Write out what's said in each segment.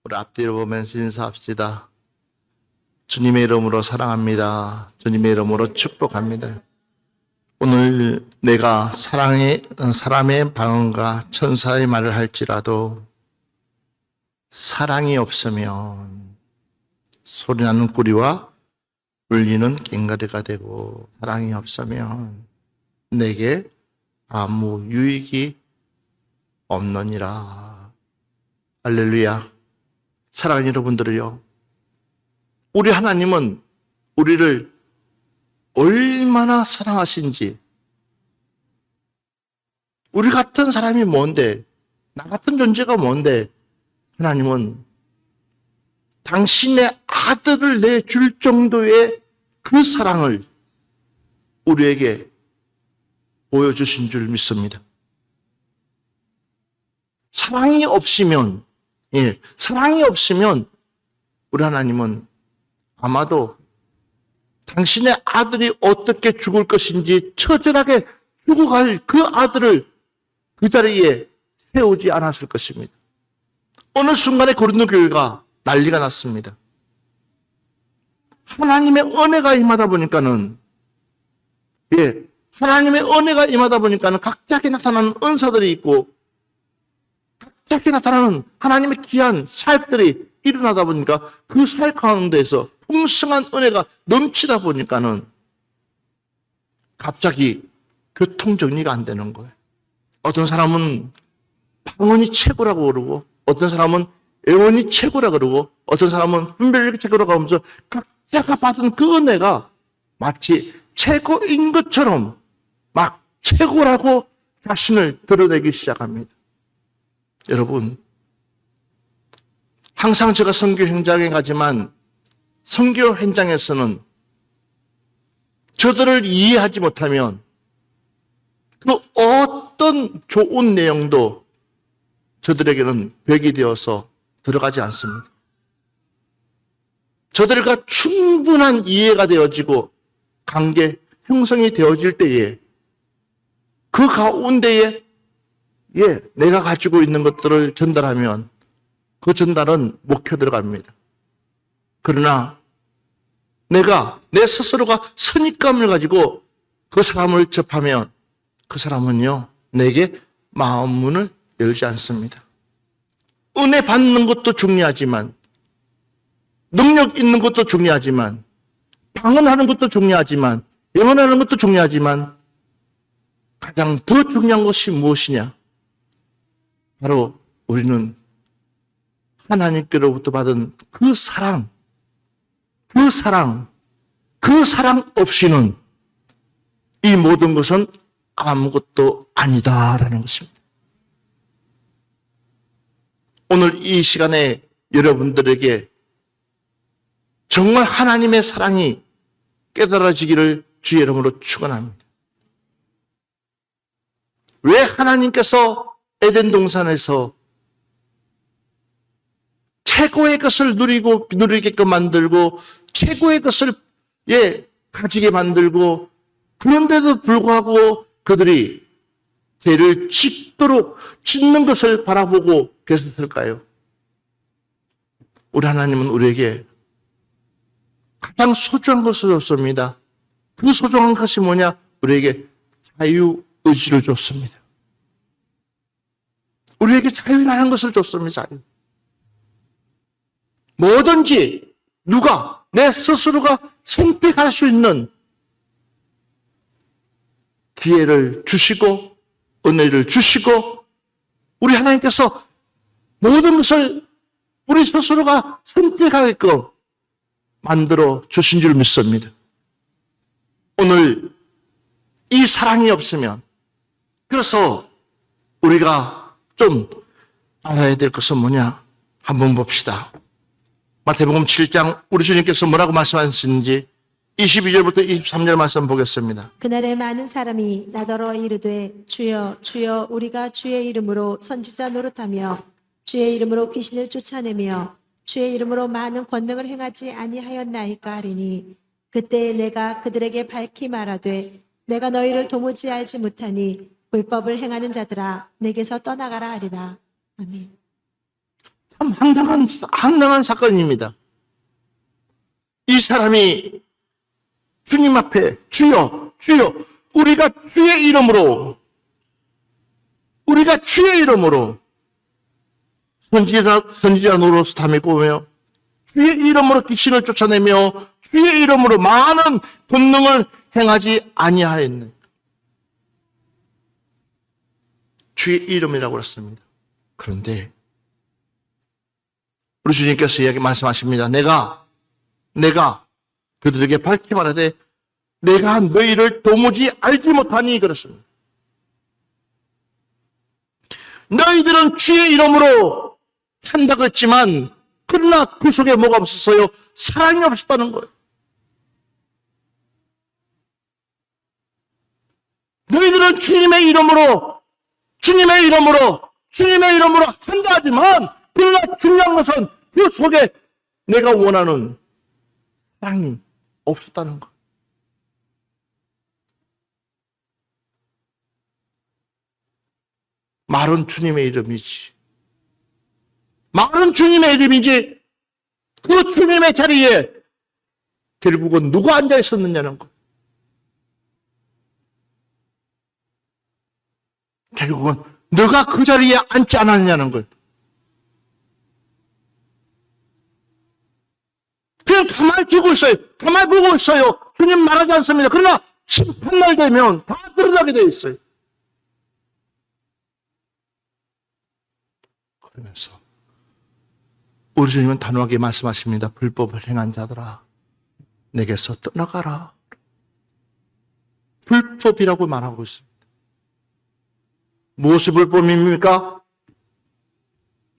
우리 앞뒤로 보면서 인사합시다. 주님의 이름으로 사랑합니다. 주님의 이름으로 축복합니다. 오늘 내가 사람의 방언과 천사의 말을 할지라도 사랑이 없으면 소리나는 꼬리와 울리는 꽹과리가 되고, 사랑이 없으면 내게 아무 유익이 없느니라. 할렐루야. 사랑하는 여러분들이요, 우리 하나님은 우리를 얼마나 사랑하신지, 우리 같은 사람이 뭔데, 나 같은 존재가 뭔데, 하나님은 당신의 아들을 내줄 정도의 그 사랑을 우리에게 보여주신 줄 믿습니다. 사랑이 없으면 우리 하나님은 아마도 당신의 아들이 어떻게 죽을 것인지 처절하게 죽어갈 그 아들을 그 자리에 세우지 않았을 것입니다. 어느 순간에 고린도 교회가 난리가 났습니다. 하나님의 은혜가 임하다 보니까는, 하나님의 은혜가 임하다 보니까는 각자에게 나타나는 은사들이 있고, 각자에게 나타나는 하나님의 귀한 사역들이 일어나다 보니까 그 사역 가운데에서 풍성한 은혜가 넘치다 보니까는 갑자기 교통정리가 안 되는 거예요. 어떤 사람은 방언이 최고라고 그러고, 어떤 사람은 애원이 최고라고 그러고, 어떤 사람은 분별력이 최고라고 하면서 각자가 받은 그 은혜가 마치 최고인 것처럼 막 최고라고 자신을 드러내기 시작합니다. 여러분, 항상 제가 선교 현장에 가지만 선교 현장에서는 저들을 이해하지 못하면 그 어떤 좋은 내용도 저들에게는 벽이 되어서 들어가지 않습니다. 저들과 충분한 이해가 되어지고 관계 형성이 되어질 때에 그 가운데에 내가 가지고 있는 것들을 전달하면 그 전달은 목표 들어갑니다. 그러나 내가 내 스스로가 선입감을 가지고 그 사람을 접하면 그 사람은요, 내게 마음 문을 열지 않습니다. 은혜 받는 것도 중요하지만, 능력 있는 것도 중요하지만, 방언하는 것도 중요하지만, 영언하는 것도 중요하지만, 가장 더 중요한 것이 무엇이냐? 바로 우리는 하나님께로부터 받은 그 사랑 없이는 이 모든 것은 아무것도 아니다라는 것입니다. 오늘 이 시간에 여러분들에게 정말 하나님의 사랑이 깨달아지기를 주의 이름으로 축원합니다. 왜 하나님께서 에덴 동산에서 최고의 것을 누리게끔 만들고 최고의 것을 가지게 만들고, 그런데도 불구하고 그들이 죄를 짓는 것을 바라보고 계셨을까요? 우리 하나님은 우리에게 가장 소중한 것을 줬습니다. 그 소중한 것이 뭐냐? 우리에게 자유의지를 줬습니다. 우리에게 자유라는 것을 줬습니다. 자유. 뭐든지 내 스스로가 선택할 수 있는 기회를 주시고 은혜를 주시고, 우리 하나님께서 모든 것을 우리 스스로가 선택하게끔 만들어 주신 줄 믿습니다. 오늘 이 사랑이 없으면, 그래서 우리가 좀 알아야 될 것은 뭐냐? 한번 봅시다. 마태복음 7장 우리 주님께서 뭐라고 말씀하셨는지 22절부터 23절 말씀 보겠습니다. 그날에 많은 사람이 나더러 이르되 주여 주여 우리가 주의 이름으로 선지자 노릇하며 주의 이름으로 귀신을 쫓아내며 주의 이름으로 많은 권능을 행하지 아니하였나이까 하리니, 그때 내가 그들에게 밝히 말하되 내가 너희를 도무지 알지 못하니 불법을 행하는 자들아 내게서 떠나가라 하리라. 아멘. 참 참 황당한 사건입니다. 이 사람이 주님 앞에 주여, 주여, 우리가 주의 이름으로 선지자 노릇을 다니고 주의 이름으로 귀신을 쫓아내며 주의 이름으로 많은 권능을 행하지 아니하였네. 주의 이름이라고 그랬습니다. 그런데 우리 주님께서 이야기 말씀하십니다. 내가 그들에게 밝히 말하되 내가 너희를 도무지 알지 못하니 그랬습니다. 너희들은 주의 이름으로 한다고 했지만 그러나 그 속에 뭐가 없었어요? 사랑이 없었다는 거예요. 너희들은 주님의 이름으로 한다 하지만 그러나 중요한 것은 그 속에 내가 원하는 사랑이 없었다는 것. 말은 주님의 이름이지. 그 주님의 자리에 결국은 누가 앉아 있었느냐는 것. 결국은 너가 그 자리에 앉지 않았느냐는 것. 그냥 가만히 보고 있어요. 주님 말하지 않습니다. 그러나 심판날 되면 다 드러나게 되어 있어요. 그러면서 우리 주님은 단호하게 말씀하십니다. 불법을 행한 자들아, 내게서 떠나가라. 불법이라고 말하고 있습니다. 무엇이 불법입니까?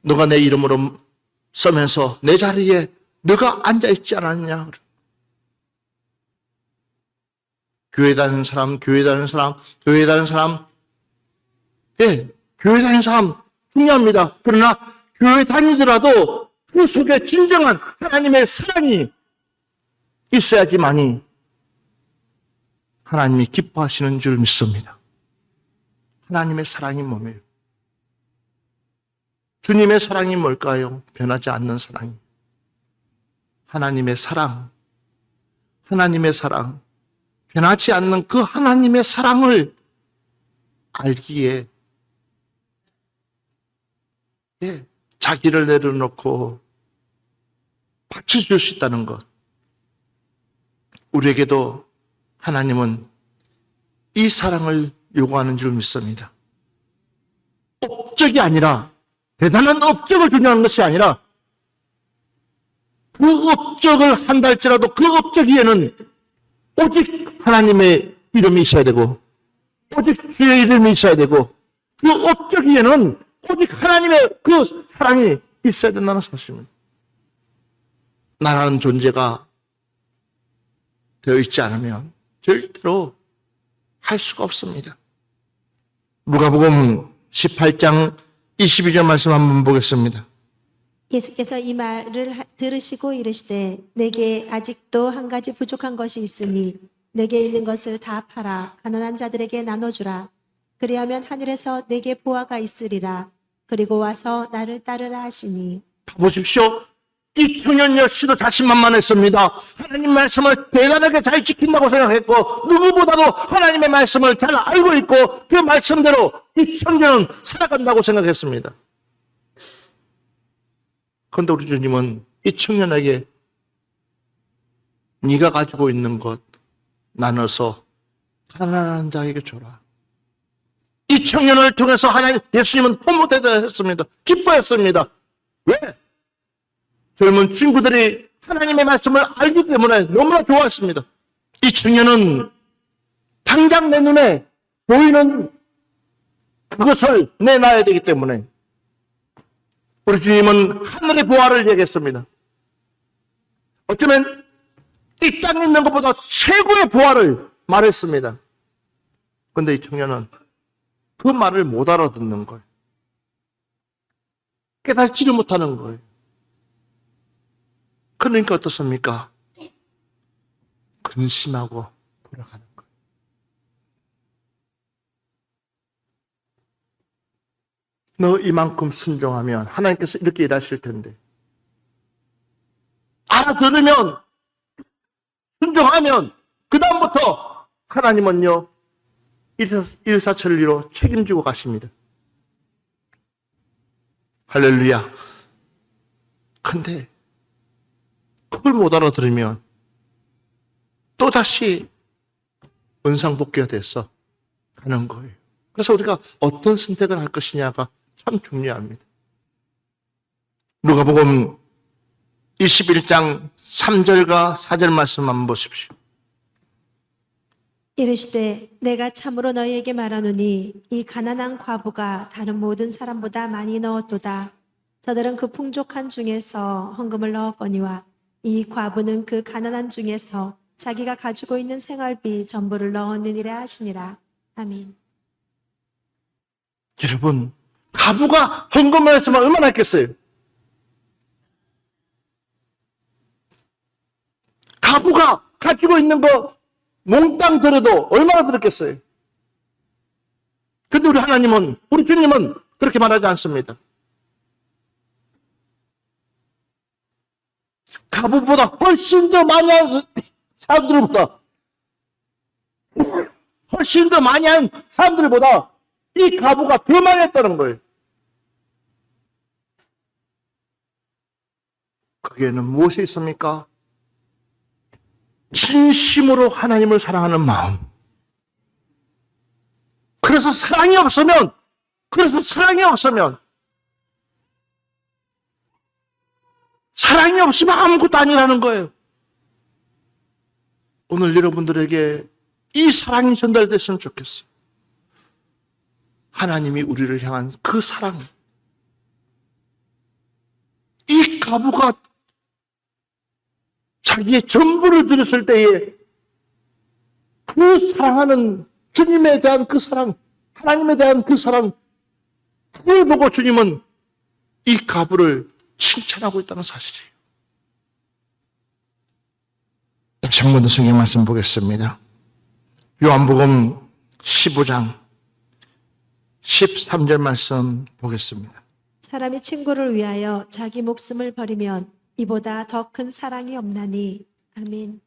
너가 내 이름으로 써면서 내 자리에 너가 앉아있지 않았냐? 교회 다니는 사람. 예, 교회 다니는 사람 중요합니다. 그러나 교회 다니더라도 그 속에 진정한 하나님의 사랑이 있어야지만이 하나님이 기뻐하시는 줄 믿습니다. 하나님의 사랑이 뭐예요? 주님의 사랑이 뭘까요? 변하지 않는 사랑이. 하나님의 사랑, 변하지 않는 그 하나님의 사랑을 알기에 자기를 내려놓고 바쳐줄 수 있다는 것. 우리에게도 하나님은 이 사랑을 요구하는 줄 믿습니다. 업적이 아니라, 대단한 업적을 주냐는 것이 아니라 그 업적을 한다 할지라도 그 업적 위에는 오직 하나님의 이름이 있어야 되고 오직 주의 이름이 있어야 되고 그 업적 위에는 오직 하나님의 그 사랑이 있어야 된다는 사실입니다. 나라는 존재가 되어 있지 않으면 절대로 할 수가 없습니다. 누가복음 18장 22절 말씀 한번 보겠습니다. 예수께서 이 말을 들으시고 이르시되 내게 아직도 한 가지 부족한 것이 있으니 내게 있는 것을 다 팔아 가난한 자들에게 나눠주라. 그리하면 하늘에서 내게 보화가 있으리라. 그리고 와서 나를 따르라 하시니. 보십시오. 이 청년 역시도 자신만만했습니다. 하나님 말씀을 대단하게 잘 지킨다고 생각했고 누구보다도 하나님의 말씀을 잘 알고 있고 그 말씀대로 이 청년은 살아간다고 생각했습니다. 그런데 우리 주님은 이 청년에게 네가 가지고 있는 것 나눠서 가난한 자에게 줘라. 이 청년을 통해서 예수님은 포모되었습니다. 기뻐했습니다. 왜? 젊은 친구들이 하나님의 말씀을 알기 때문에 너무나 좋아했습니다. 이 청년은 당장 내 눈에 보이는 그것을 내놔야 되기 때문에 우리 주님은 하늘의 보화를 얘기했습니다. 어쩌면 이 땅에 있는 것보다 최고의 보화를 말했습니다. 그런데 이 청년은 그 말을 못 알아듣는 거예요. 깨닫지를 못하는 거예요. 그러니까 어떻습니까? 근심하고 돌아가는 거예요. 너 이만큼 순종하면 하나님께서 이렇게 일하실 텐데. 알아들으면, 순종하면, 그다음부터 하나님은요, 일사천리로 책임지고 가십니다. 할렐루야. 근데 그걸 못 알아들으면 또다시 원상복귀가 돼서 가는 거예요. 그래서 우리가 어떤 선택을 할 것이냐가 참 중요합니다. 누가복음 21장 3절과 4절 말씀 한번 보십시오. 이르시되 내가 참으로 너희에게 말하노니 이 가난한 과부가 다른 모든 사람보다 많이 넣었도다. 저들은 그 풍족한 중에서 헌금을 넣었거니와 이 과부는 그 가난한 중에서 자기가 가지고 있는 생활비 전부를 넣었느니라 하시니라. 아멘. 여러분, 과부가 헌금을 했으면 얼마나 했겠어요? 과부가 가지고 있는 거 몽땅 들어도 얼마나 들었겠어요? 근데 우리 하나님은, 우리 주님은 그렇게 말하지 않습니다. 과부보다 훨씬 더 많이 한 사람들보다, 훨씬 더 많이 한 사람들보다 이 과부가 더 많이 했다는 거예요. 거기에는 무엇이 있습니까? 진심으로 하나님을 사랑하는 마음. 그래서 사랑이 없으면 사랑이 없으면 아무것도 아니라는 거예요. 오늘 여러분들에게 이 사랑이 전달됐으면 좋겠어요. 하나님이 우리를 향한 그 사랑. 이 과부가 자기의 전부를 드렸을 때에 그 사랑하는 주님에 대한 그 사랑, 하나님에 대한 그 사랑, 그걸 보고 주님은 이 과부를 칭찬하고 있다는 사실이에요. 다시 한 번 더 성경 말씀 보겠습니다. 요한복음 15장 13절 말씀 보겠습니다. 사람이 친구를 위하여 자기 목숨을 버리면 이보다 더 큰 사랑이 없나니. 아멘.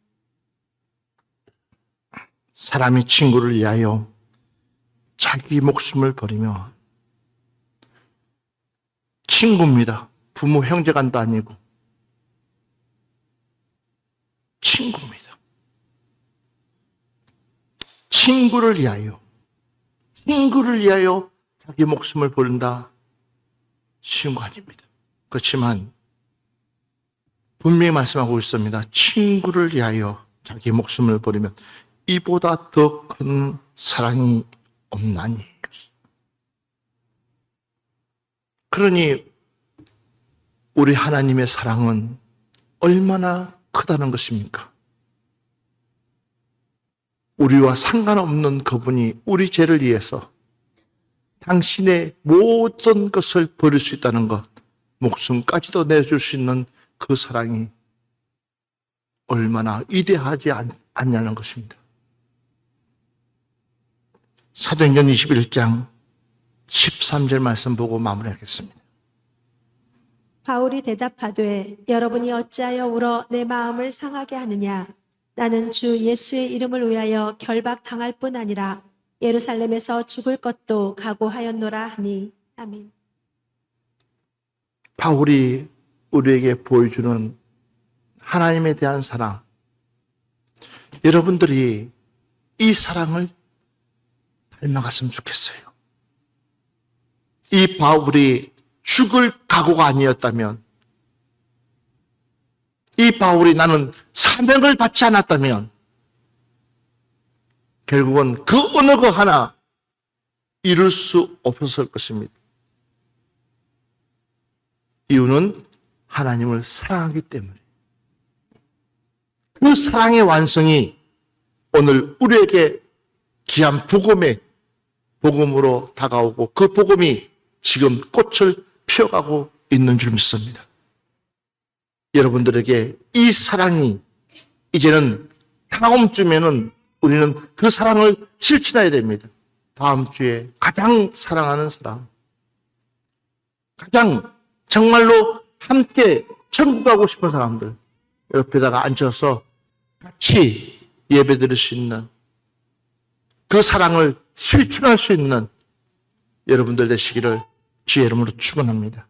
사람이 친구를 위하여 자기 목숨을 버리면, 친구입니다. 부모 형제간도 아니고 친구입니다. 친구를 위하여 자기 목숨을 버린다. 쉬운 거 아닙니다. 그렇지만 분명히 말씀하고 있습니다. 친구를 위하여 자기 목숨을 버리면 이보다 더 큰 사랑이 없나니. 그러니 우리 하나님의 사랑은 얼마나 크다는 것입니까? 우리와 상관없는 그분이 우리 죄를 위해서 당신의 모든 것을 버릴 수 있다는 것, 목숨까지도 내줄 수 있는 그 사랑이 얼마나 위대하지 않냐는 것입니다. 사도행전 21장 13절 말씀 보고 마무리하겠습니다. 바울이 대답하되 여러분이 어찌하여 울어 내 마음을 상하게 하느냐. 나는 주 예수의 이름을 위하여 결박당할 뿐 아니라 예루살렘에서 죽을 것도 각오하였노라 하니. 아멘. 바울이 우리에게 보여주는 하나님에 대한 사랑, 여러분들이 이 사랑을 닮아갔으면 좋겠어요. 이 바울이 죽을 각오가 아니었다면, 이 바울이 나는 사명을 받지 않았다면 결국은 그 어느 거 하나 이룰 수 없었을 것입니다. 이유는 하나님을 사랑하기 때문에. 그 사랑의 완성이 오늘 우리에게 귀한 복음으로 다가오고 그 복음이 지금 꽃을 피워가고 있는 줄 믿습니다. 여러분들에게 이 사랑이 이제는 다음 주면은 우리는 그 사랑을 실천해야 됩니다. 다음 주에 가장 사랑하는 사람, 가장 정말로 함께 천국 가고 싶은 사람들 옆에다가 앉혀서 같이 예배 드릴 수 있는 그 사랑을 실천할 수 있는 여러분들 되시기를 주의 이름으로 축원합니다.